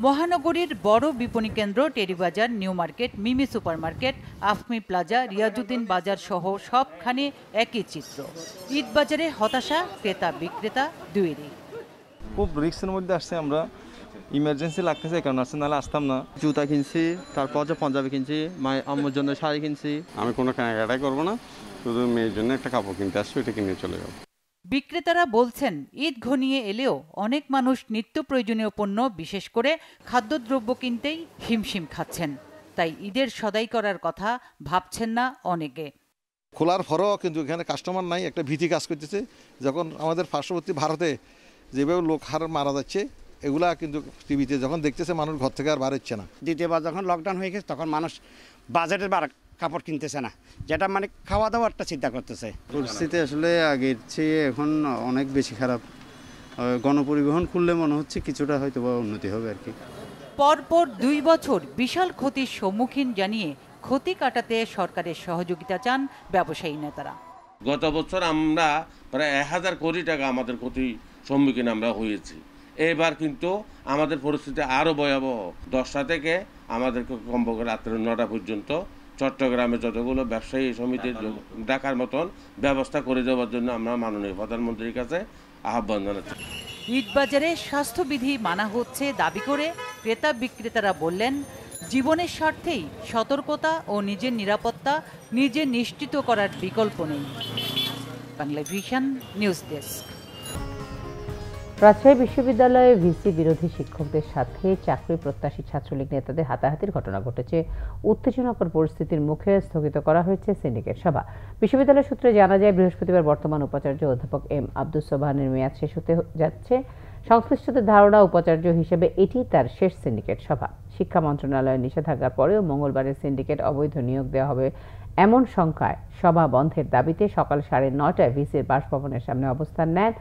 মহানগরীর বড় বিপণী কেন্দ্র টেরিবাজার, নিউ মার্কেট, মিমি সুপারমার্কেট, আফমি প্লাজা, রিয়াজুদ্দিন বাজার সহ সবখানে একই চিত্র। ঈদ বাজারে হতাশা ক্রেতা বিক্রেতা দুইয়েরই। খুব রিস্কের মধ্যে আসছে আমরা, ইমার্জেন্সি লাগতেছে কারণ আসছে, নাহলে আসতাম না। জুতা কিনছি, তারপর যে পাঞ্জাবি কিনছি, মায়ের আম্মুর জন্য শাড়ি কিনছি। আমি কোনো কেনাকাটাই করবো না, শুধু মেয়ের জন্য একটা কাপড় কিনতে আসছি, ওইটা কিনে চলে যাবো। বিক্রেতারা বলছেন ঈদ ঘনিয়ে এলেও অনেক মানুষ নিত্য প্রয়োজনীয় পণ্য বিশেষ করে খাদ্যদ্রব্য কিনতেই হিমশিম খাচ্ছেন। তাই ঈদের সদাই করার কথা ভাবছেন না অনেকে। খোলার পরও কিন্তু এখানে কাস্টমার নাই, একটা ভীতি কাজ করতেছে। যখন আমাদের পার্শ্ববর্তী ভারতে যেভাবে লোক হার মারা যাচ্ছে, এগুলা কিন্তু টিভিতে যখন দেখতেছে মানুষ ঘর থেকে আর বার হচ্ছে না। দ্বিতীয়বার যখন লকডাউন হয়ে গেছে তখন মানুষ বাজেটের কাপড় কিনতেছে না, যেটা মানে খাওয়া দাওয়ারটা চিন্তা করতেছে। পরিস্থিতি আসলে আগের চেয়ে এখন অনেক বেশি খারাপ। গণপরিবহন খুললে মনে হচ্ছে কিছুটা হয়তো বা উন্নতি হবে আর কি। পরপর 2 বছর বিশাল ক্ষতির সম্মুখীন জানিয়ে ক্ষতি কাটাতে সরকারের সহযোগিতা চান ব্যবসায়ী নেতারা। গত বছর আমরা প্রায় 1000 কোটি টাকা আমাদের ক্ষতির সম্মুখীন আমরা হয়েছি। এবার কিন্তু আমাদের পরিস্থিতি আরও ভয়াবহ। 10টা থেকে আমাদেরকে কমপক্ষে রাত্রে 9টা পর্যন্ত চট্টগ্রামে যতগুলো ব্যবসায়ী সমিতির ডাকার মতন ব্যবস্থা করে দেওয়ার জন্য আমরা মাননীয় প্রধানমন্ত্রীর কাছে আহ্বান জানাচ্ছি। ঈদ বাজারে স্বাস্থ্যবিধি মানা হচ্ছে দাবি করে ক্রেতা বিক্রেতারা বললেন, জীবনের স্বার্থেই সতর্কতা ও নিজের নিরাপত্তা নিজে নিশ্চিত করার বিকল্প নেই। Bangla vision news desk. Rajshahi বিশ্ববিদ্যালয়ে ভিসি বিরোধী শিক্ষকদের সাথে চাকরি প্রত্যাশী ছাত্রলীগ নেতাদের হাতাহাতির ঘটনা ঘটেছে। উত্তেজনাকর পরিস্থিতির মুখে স্থগিত করা হয়েছে সিন্ডিকেট সভা। বিশ্ববিদ্যালয় সূত্রে জানা যায়, বৃহস্পতিবার বর্তমান উপাচার্য অধ্যাপক এম আব্দুস সোবহানের মেয়াদ শেষ হতে যাচ্ছে। সংশ্লিষ্টদের ধারণা, উপাচার্য হিসেবে এটি তার শেষ সিন্ডিকেট সভা। শিক্ষা মন্ত্রণালয়ের নিষেধাজ্ঞার পরেও মঙ্গলবারের সিন্ডিকেট অবৈধ নিয়োগ দেওয়া হবে এমন সংখ্যায় সভা বন্ধের দাবিতে সকাল 9:30টায় ভিসির বাসভবনের সামনে অবস্থান নেন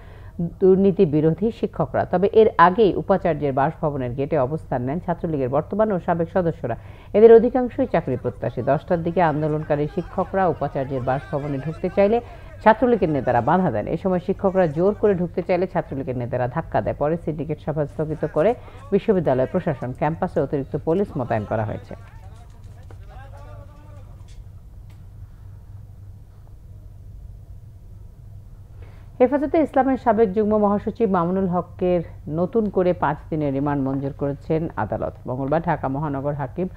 দুর্নীতি বিরোধী শিক্ষকরা। তবে এর আগেই উপাচার্যের বাসভবনের গেটে অবস্থান নেন ছাত্রলীগের বর্তমান ও সাবেক সদস্যরা। এদের অধিকাংশই চাকরি প্রত্যাশী। 10টার দিকে আন্দোলনকারী শিক্ষকরা উপাচার্যের বাসভবনে ঢুকতে চাইলে ছাত্রলীগের নেতারা বাধা দেন। এ সময় শিক্ষকরা জোর করে ঢুকতে চাইলে ছাত্রলীগের নেতারা ধাক্কা দেয়। পরে সিন্ডিকেট সভা স্থগিত করে বিশ্ববিদ্যালয় প্রশাসন ক্যাম্পাসে অতিরিক্ত পুলিশ মোতায়েন করা হয়েছে। হেফাজতে ইসলামের সাবেক যুগ্ম মহাসচিব মামুনুল হকের নতুন করে 5 দিনের রিমান্ড মঞ্জুর করেছেন আদালত। মঙ্গলবার ঢাকা মহানগর হাকিম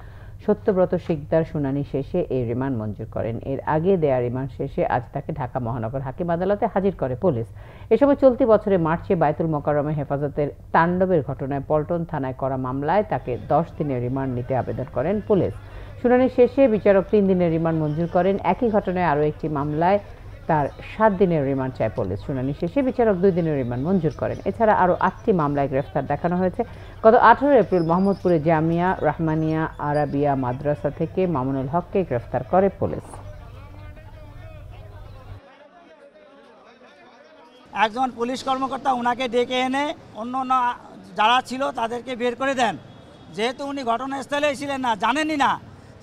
সত্যব্রত শিকদার শুনানি শেষে এই রিমান্ড মঞ্জুর করেন। এর আগে দেয়া রিমান্ড শেষে আজ তাকে ঢাকা মহানগর হাকিম আদালতে হাজির করে পুলিশ। এ সময় চলতি বছরের মার্চে বায়তুল মোকাররমে হেফাজতের তাণ্ডবের ঘটনায় পল্টন থানায় করা মামলায় তাকে 10 দিনের রিমান্ড নিতে আবেদন করেন পুলিশ। শুনানি শেষে বিচারক 3 দিনের রিমান্ড মঞ্জুর করেন। একই ঘটনায় আরও একটি মামলায় তার 7 দিনের রিমান্ড চায় পুলিশ। শুনানি শেষে বিচারক 2 দিনের রিমান্ড মঞ্জুর করেন। এছাড়া আরও 8টি মামলায় গ্রেফতার দেখানো হয়েছে। গত 18 এপ্রিল মোহাম্মদপুরে জামিয়া রহমানিয়া আরাবিয়া মাদ্রাসা থেকে মামুনুল হককে গ্রেফতার করে পুলিশ। একজন পুলিশ কর্মকর্তা ওনাকে ডেকে এনে অন্য যারা ছিল তাদেরকে বের করে দেন। যেহেতু উনি ঘটনাস্থলেই ছিলেন না, জানেনই না,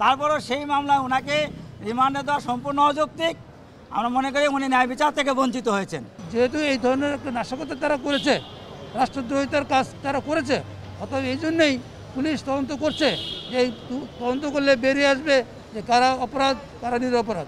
তারপরও সেই মামলায় ওনাকে রিমান্ডে দেওয়া সম্পূর্ণ অযৌক্তিক। আমরা মনে করি উনি ন্যায় বিচার থেকে বঞ্চিত হয়েছেন। যেহেতু এই ধরনের একটা নাশকতা তারা করেছে, রাষ্ট্রদ্রোহিতার কাজ তারা করেছে, অতএব এই জন্যই পুলিশ তদন্ত করছে, যে তদন্ত করলে বেরিয়ে আসবে যে কারা অপরাধ কারা নিরপরাধ।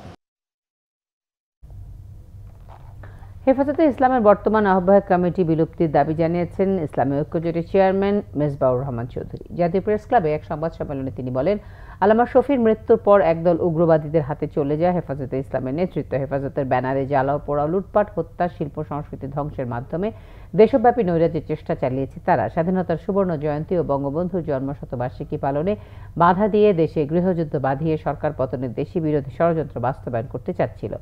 হেফাজতে ইসলামের বর্তমান আহ্বায়ক কমিটি বিলুপ্তির দাবি জানিয়েছেন ইসলামী ঐক্যজোটের চেয়ারম্যান মেজবাউর রহমান চৌধুরী। জাতীয় প্রেস ক্লাবে এক সংবাদ সম্মেলনে তিনি বলেন, আল্লামা শফির মৃত্যুর পর একদল উগ্রবাদীদের হাতে চলে যায় হেফাজতে ইসলামের নেতৃত্ব। হেফাজতের ব্যানারে জ্বালাও পোড়াও, লুটপাট, হত্যা, শিল্প সংস্কৃতি ধ্বংসের মাধ্যমে দেশব্যাপী নৈরাজ্যের চেষ্টা চালিয়েছে তারা। স্বাধীনতার সুবর্ণ জয়ন্তী ও বঙ্গবন্ধুর জন্মশতবার্ষিকী পালনে বাধা দিয়ে দেশে গৃহযুদ্ধ বাঁধিয়ে সরকার পতনের দেশি বিরোধী ষড়যন্ত্র বাস্তবায়ন করতে চাচ্ছিল।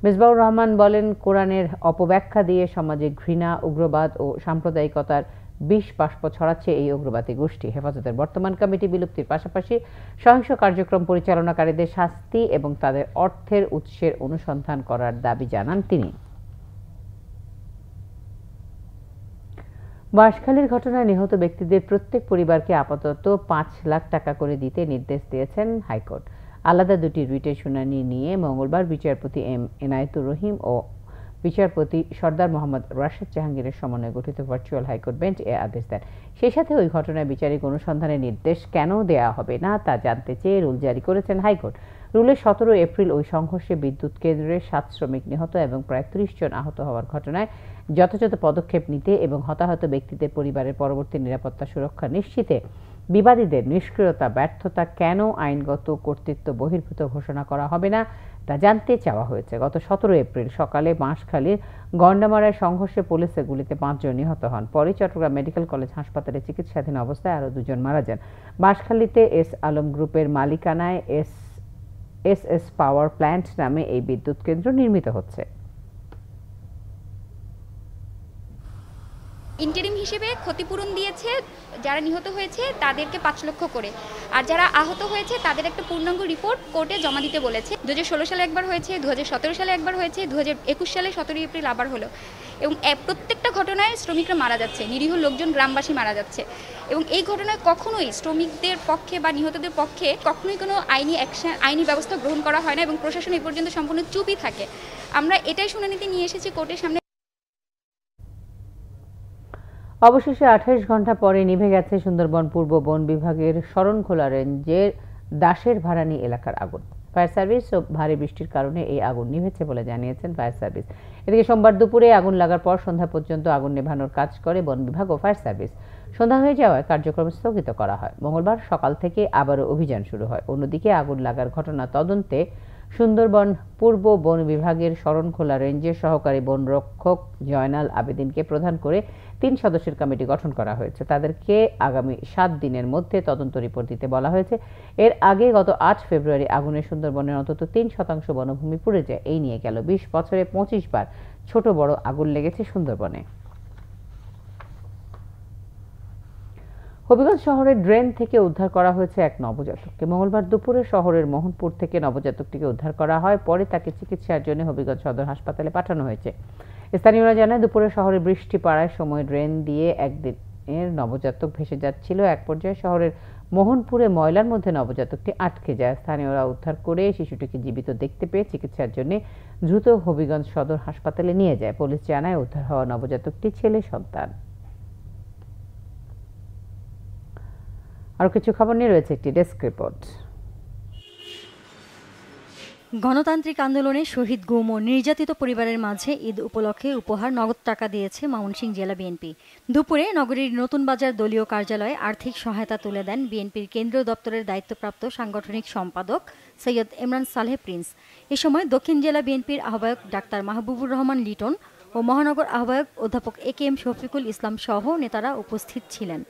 মেজবাউর রহমান বলেন, কোরআনের অপব্যাখ্যা দিয়ে সমাজে ঘৃণা, উগ্রবাদ ও সাম্প্রদায়িকতার বিষ বাষ্প ছড়াচ্ছে এই উগ্রবাদী গোষ্ঠী। হেফাজতের বর্তমান কমিটি বিলুপ্তির পাশাপাশি সহিংস কার্যক্রম পরিচালনাকারীদের শাস্তি এবং তাদের অর্থের উৎসের অনুসন্ধান করার দাবি জানান তিনি। বাঁশখালীর ঘটনায় নিহত ব্যক্তিদের প্রত্যেক পরিবারকে আপাতত 5 লাখ টাকা করে দিতে নির্দেশ দিয়েছেন হাইকোর্ট। আলাদা দুটি রিটের শুনানি নিয়ে মঙ্গলবার বিচারপতি এম এনায়েতুর রহিম ও বিচারপতি সর্দার মোহাম্মদ রাশেদ জাহাঙ্গীরের সমন্বয়ে গঠিত ভার্চুয়াল হাইকোর্ট বেঞ্চ এ আদেশ দেন। সেই সাথে ওই ঘটনায় বিচারিক অনুসন্ধানের নির্দেশ কেন দেয়া হবে না তা জানতে চেয়ে রুল জারি করেছেন হাইকোর্ট। রুলে 17 এপ্রিল ওই সংঘর্ষে বিদ্যুৎ কেন্দ্রে 7 শ্রমিক নিহত এবং প্রায় 30 জন আহত হওয়ার ঘটনায় যথাযথ পদক্ষেপ নিতে এবং হতাহত ব্যক্তিদের পরিবারের পরবর্তী নিরাপত্তা সুরক্ষা নিশ্চিতে বিবাদীদের নিষ্ক্রিয়তা, ব্যর্থতা কেন আইনগত কর্তৃত্ব বহির্ভূত ঘোষণা করা হবে না তা জানতে চাওয়া হয়েছে। গত 17 এপ্রিল সকালে বাঁশখালীর গন্ডামারায় সংঘর্ষে পুলিশের গুলিতে 5 জন নিহত হন। পরে চট্টগ্রাম মেডিকেল কলেজ হাসপাতালে চিকিৎসাধীন অবস্থায় আরও 2 জন মারা যান। বাঁশখালীতে এস আলম গ্রুপের মালিকানায় এস পাওয়ার প্ল্যান্ট নামে এই বিদ্যুৎ কেন্দ্র নির্মিত হচ্ছে। ইন্টারিম হিসেবে ক্ষতিপূরণ দিয়েছে যারা নিহত হয়েছে তাদেরকে 5 লক্ষ করে, আর যারা আহত হয়েছে তাদের একটা পূর্ণাঙ্গ রিপোর্ট কোর্টে জমা দিতে বলেছে। 2016 সালে একবার হয়েছে, 2017 সালে একবার হয়েছে, 2021 সালে 17 এপ্রিল আবার হলো। এবং প্রত্যেকটা ঘটনায় শ্রমিকরা মারা যাচ্ছে, নিরীহ লোকজন, গ্রামবাসী মারা যাচ্ছে। এবং এই ঘটনায় কখনোই শ্রমিকদের পক্ষে বা নিহতদের পক্ষে কখনোই কোনো আইনি ব্যবস্থা গ্রহণ করা হয় না এবং প্রশাসন এই পর্যন্ত সম্পূর্ণ চুপই থাকে। আমরা এটাই শুনানিতে নিয়ে এসেছি কোর্টের সামনে। অবশেষে 28 ঘন্টা পরে নিভে গেছে সুন্দরবন পূর্ব বন বিভাগের শরণখোলা রেঞ্জের দাসের ভাড়ানি এলাকার আগুন। ফায়ার সার্ভিস ও ভারী বৃষ্টির কারণে এই আগুন নিভেছে বলে জানিয়েছেন ফায়ার সার্ভিস। এদিকে সোমবার দুপুরে আগুন লাগার পর সন্ধ্যা পর্যন্ত আগুন নেভানোর কাজ করে বন বিভাগ ও ফায়ার সার্ভিস। সন্ধ্যা হয়ে যাওয়ায় কার্যক্রম স্থগিত করা হয়। মঙ্গলবার সকাল থেকে আবারও অভিযান শুরু হয়। অন্যদিকে আগুন লাগার ঘটনা তদন্তে সুন্দরবন পূর্ব বন বিভাগের শরণখোলা রেঞ্জের সহকারী বনরক্ষক জয়নাল আবেদিনকে প্রধান করে 3 সদস্যের কমিটি গঠন করা হয়েছে। তাদেরকে আগামী 7 দিনের মধ্যে তদন্ত রিপোর্ট দিতে বলা হয়েছে। এর আগে গত 8 ফেব্রুয়ারি আগুনে সুন্দরবনের অন্তত 3% বনভূমি পুড়ে যায়। এই নিয়ে গেল 20 বছরে 25 বার ছোট বড় আগুন লেগেছে সুন্দরবনে। হবিগঞ্জ শহরের ড্রেন থেকে উদ্ধার করা হয়েছে এক নবজাতককে। মঙ্গলবার দুপুরে শহরের মোহনপুর থেকে নবজাতকটিকে উদ্ধার করা হয়। পরে তাকে চিকিৎসার জন্য হবিগঞ্জ সদর হাসপাতালে পাঠানো হয়েছে। স্থানীয়রা জানায়, দুপুরে শহরে বৃষ্টি পড়ার সময় ড্রেন দিয়ে একদিনের নবজাতক ভেসে যাচ্ছিল। এক পর্যায়ে শহরের মোহনপুরে ময়লার মধ্যে নবজাতকটি আটকে যায়। স্থানীয়রা উদ্ধার করে শিশুটিকে জীবিত দেখতে পেয়ে চিকিৎসার জন্য দ্রুত হবিগঞ্জ সদর হাসপাতালে নিয়ে যায়। পুলিশ জানায়, উদ্ধার হওয়া নবজাতকটি ছেলে সন্তান। আরও কিছু খবর নিয়ে রয়েছে একটি ডেস্ক রিপোর্ট। গণতান্ত্রিক আন্দোলনে শহীদ গুম ও নির্যাতিত পরিবারের মাঝে ঈদ উপলক্ষে উপহার নগদ টাকা দিয়েছে ময়মনসিংহ জেলা বিএনপি। দুপুরে নগরীর নতুন বাজার দলীয় কার্যালয়ে আর্থিক সহায়তা তুলে দেন বিএনপির কেন্দ্রীয় দপ্তরের দায়িত্বপ্রাপ্ত সাংগঠনিক সম্পাদক সৈয়দ ইমরান সালেহ প্রিন্স। এ সময় দক্ষিণ জেলা বিএনপির আহ্বায়ক ডাক্তার মাহবুবুর রহমান লিটন ও মহানগর আহ্বায়ক অধ্যাপক একেএম শফিকুল ইসলাম সহ নেতারা উপস্থিত ছিলেন।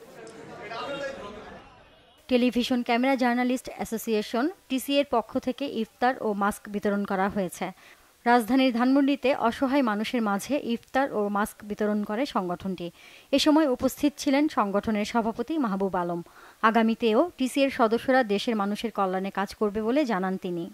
টেলিভিশন ক্যামেরা জার্নালিস্ট অ্যাসোসিয়েশন টিসিএর পক্ষ থেকে ইফতার ও মাস্ক বিতরণ করা হয়েছে। রাজধানীর ধানমন্ডিতে অসহায় মানুষের মাঝে ইফতার ও মাস্ক বিতরণ করে সংগঠনটি। এ সময় উপস্থিত ছিলেন সংগঠনের সভাপতি মাহবুব আলম। আগামীতেও টিসিএর সদস্যরা দেশের মানুষের কল্যাণে কাজ করবে বলে জানান তিনি।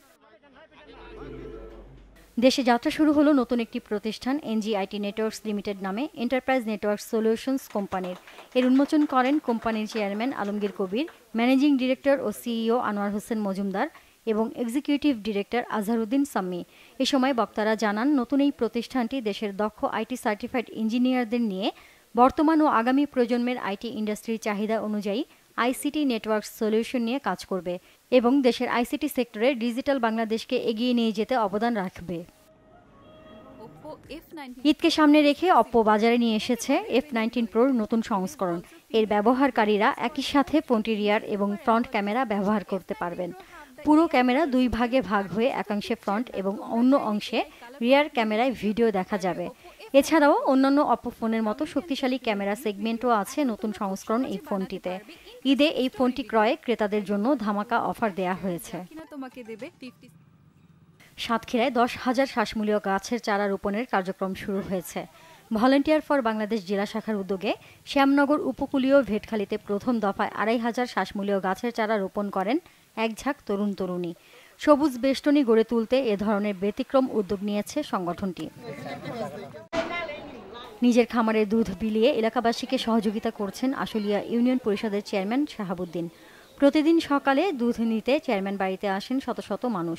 দেশে যাত্রা শুরু হলো নতুন একটি প্রতিষ্ঠান এনজিআইটি নেটওয়ার্কস লিমিটেড নামে এন্টারপ্রাইজ নেটওয়ার্ক সলিউশনস কোম্পানির। এর উন্মোচন করেন কোম্পানির চেয়ারম্যান আলমগীর কবির, ম্যানেজিং ডিরেক্টর ও সিইও আনোয়ার হোসেন মজুমদার এবং এক্সিকিউটিভ ডিরেক্টর আজহারউদ্দিন সাম্মি। এ সময় বক্তারা জানান, নতুন এই প্রতিষ্ঠানটি দেশের দক্ষ আইটি সার্টিফাইড ইঞ্জিনিয়ারদের নিয়ে বর্তমান ও আগামী প্রজন্মের আইটি ইন্ডাস্ট্রির চাহিদা অনুযায়ী আইসিটি নেটওয়ার্ক সলিউশন নিয়ে কাজ করবে এবং দেশের আইসিটি সেক্টরে ডিজিটাল বাংলাদেশকে এগিয়ে নিয়ে যেতে অবদান রাখবে। ঈদকে সামনে রেখে অপ্পো বাজারে নিয়ে এসেছে F19 Proর নতুন সংস্করণ। এর ব্যবহারকারীরা একই সাথে ফোনটি রিয়ার এবং ফ্রন্ট ক্যামেরা ব্যবহার করতে পারবেন। পুরো ক্যামেরা দুই ভাগে ভাগ হয়ে একাংশে ফ্রন্ট এবং অন্য অংশে রিয়ার ক্যামেরায় ভিডিও দেখা যাবে। এছাড়াও অন্যান্য অপ্পো ফোনের মতো শক্তিশালী ক্যামেরা সেগমেন্টও আছে নতুন সংস্করণ এই ফোনটিতে। ঈদে এই ফোনটি ক্রয়ে ক্রেতাদের জন্য ধামাকা অফার দেয়া হয়েছে। সাতক্ষীরায় 10,000 শ্বাসমূলীয় গাছের চারা রোপণের কার্যক্রম শুরু হয়েছে। ভলেন্টিয়ার ফর বাংলাদেশ জেলা শাখার উদ্যোগে শ্যামনগর উপকূলীয় ভেটখালীতে প্রথম দফায় 2,500 শ্বাসমূলীয় গাছের চারা রোপণ করেন এক ঝাঁক তরুণ তরুণী। সবুজ বেষ্টনী গড়ে তুলতে এ ধরনের ব্যতিক্রম উদ্যোগ নিয়েছে সংগঠনটি। নিজের খামারের দুধ বিলিয়ে এলাকাবাসীকে সহযোগিতা করছেন আশুলিয়া ইউনিয়ন পরিষদের চেয়ারম্যান শাহাবুদ্দিন। প্রতিদিন সকালে দুধ নিতে চেয়ারম্যান বাড়িতে আসেন শত শত মানুষ।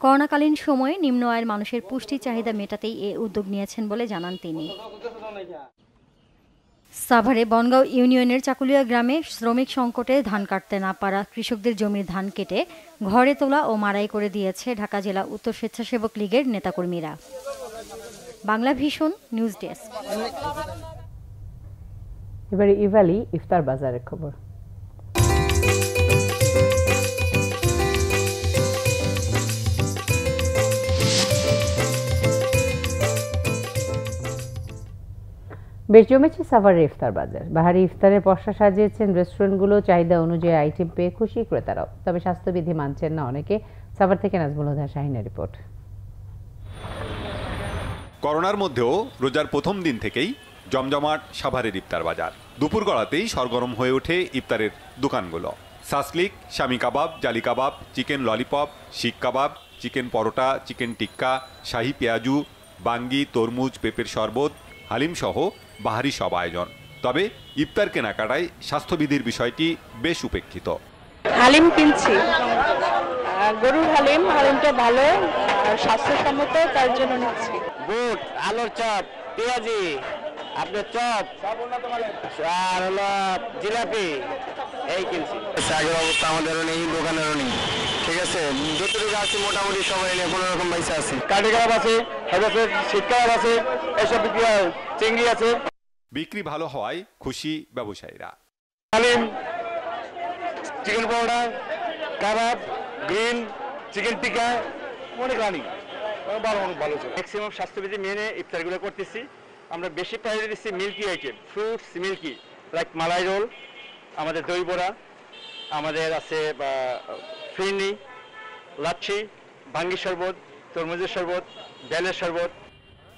করোনাকালীন সময়ে নিম্ন আয়ের মানুষের পুষ্টি চাহিদা মেটাতেই এ উদ্যোগ নিয়েছেন বলে জানান তিনি। সাভারে বনগাঁও ইউনিয়নের চাকুলিয়া গ্রামে শ্রমিক সংকটে ধান কাটতে না পারা কৃষকদের জমির ধান কেটে ঘরে তোলা ও মাড়াই করে দিয়েছে ঢাকা জেলা উত্তর স্বেচ্ছাসেবক লীগের নেতাকর্মীরা। Bangla vision news desk. এবারে ইভালি ইফতার বাজারের খবর। বেশ জমেছে সাভারের ইফতার বাজার। বাহারি ইফতারের পসরা সাজিয়েছেন রেস্টুরেন্টগুলো। চাহিদা অনুযায়ী আইটেম পেয়ে খুশি ক্রেতারাও। তবে স্বাস্থ্যবিধি মানছেন না অনেকে। সাভার থেকে নাজমুল হুদা শাহিনের রিপোর্ট। করোনার মধ্যেও রোজার প্রথম দিন থেকেই জমজমাট সাভারের ইফতার বাজার। দুপুর গড়াতেই সরগরম হয়ে ওঠে ইফতারের দোকানগুলো। সাসলিক, শামি কাবাব, জালি কাবাব, চিকেন ললিপপ, শিক কাবাব, চিকেন পরোটা, চিকেন টিক্কা, শাহি পেঁয়াজু, বাঙ্গি, তরমুজ, পেঁপের শরবত, হালিম সহ বাহারি সব আয়োজন। তবে ইফতার কেনাকাটায় স্বাস্থ্যবিধির বিষয়টি বেশ উপেক্ষিত। হালিম কিনছি, গরুর হালিম, হালিমটা ভালো স্বাস্থ্যসম্মত, তার জন্য নিচ্ছি। বুট, আলুর চপ, পেঁয়াজি, আপনার চপ আর হলো জিলাপি, এই কিনছি। আগের অবস্থা আমাদেরও নেই, দোকানেরও নেই, ঠিক আছে। যতটুকু আছে মোটামুটি সবাই নিয়ে কোনো রকম পয়সা আছে। কাঠি কাবাব আছে, শিক কাবাব আছে, এসব বিক্রি হয়, চিংড়ি আছে। বিক্রি ভালো হওয়ায় খুশি ব্যবসায়ীরা। হালিম, চিকেন পরোটা, কাবাব, গ্রিন, চিকেন টিক্কা, অনেক রানি ভালো চলে। ম্যাক্সিমাম স্বাস্থ্যবিধি মেনে ইফতারগুলো করতেছি। আমরা বেশি প্রায়োরিটি দিচ্ছি milky item, fruits milky, like malai roll, আমাদের দই বড়া, আমাদের আছে ফিরনি, লাচ্ছি, ভাঙ্গি শরবত, তরমুজের শরবত, বেলের শরবত।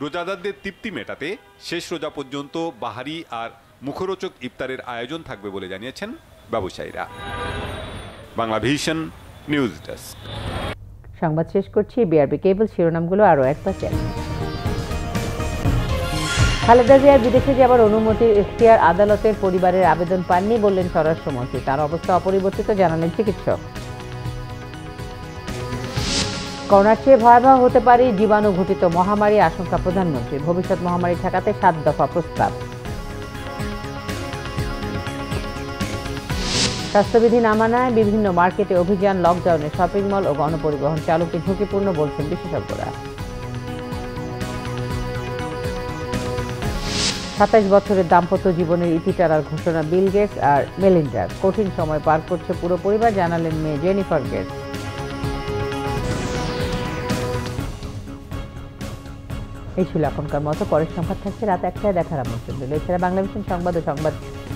রোজাদারদের তৃপ্তি মেটাতে শেষ রোজা পর্যন্ত বাহারি আর মুখরোচক ইফতারের আয়োজন থাকবে বলে জানিয়েছেন ব্যবসায়ীরা। Bangla vision news desk. সংবাদ শেষ করছি। বিআরবি কেবল শিরোনামগুলো আরও একবার চ্যানেল। খালেদা জিয়ার বিদেশে যাবার অনুমতির ইখতিয়ার আদালতের পরিবারের আবেদন পাননি বললেন স্বরাষ্ট্রমন্ত্রী। তার অবস্থা অপরিবর্তিত জানালেন চিকিৎসক। করোনার চেয়ে ভয়াবহ হতে পারে জীবাণু ঘটিত মহামারী, আশঙ্কা প্রধানমন্ত্রীর। ভবিষ্যৎ মহামারী ঠেকাতে 7 দফা প্রস্তাব। স্বাস্থ্যবিধি না মানায় বিভিন্ন মার্কেটে অভিযান, লকডাউনে শপিং মল ও গণপরিবহন চালককে ঝুঁকিপূর্ণ বলছেন বিশেষজ্ঞরা। 27 বছরের দাম্পত্য জীবনের ইতি টানার ঘোষণা বিল গেটস আর মেলিন্ডার। কঠিন সময় পার করছে পুরো পরিবার, জানালেন মেয়ে জেনিফার গেটস। এই ছিল এখনকার মতো। পরের সংবাদ থাকছে রাত 1টায় দেখার আমন্ত্রণ রইল। এছাড়া বাংলা ভিশন সংবাদ ও সংবাদ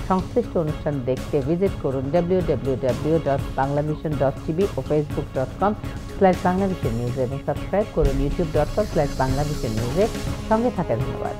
সংশ্লিষ্ট অনুষ্ঠান দেখতে ভিজিট করুন www.banglavision.tv ও facebook.com/banglavisionnews এবং সাবস্ক্রাইব করুন youtube.com/banglavisionnews। সঙ্গে থাকার ধন্যবাদ।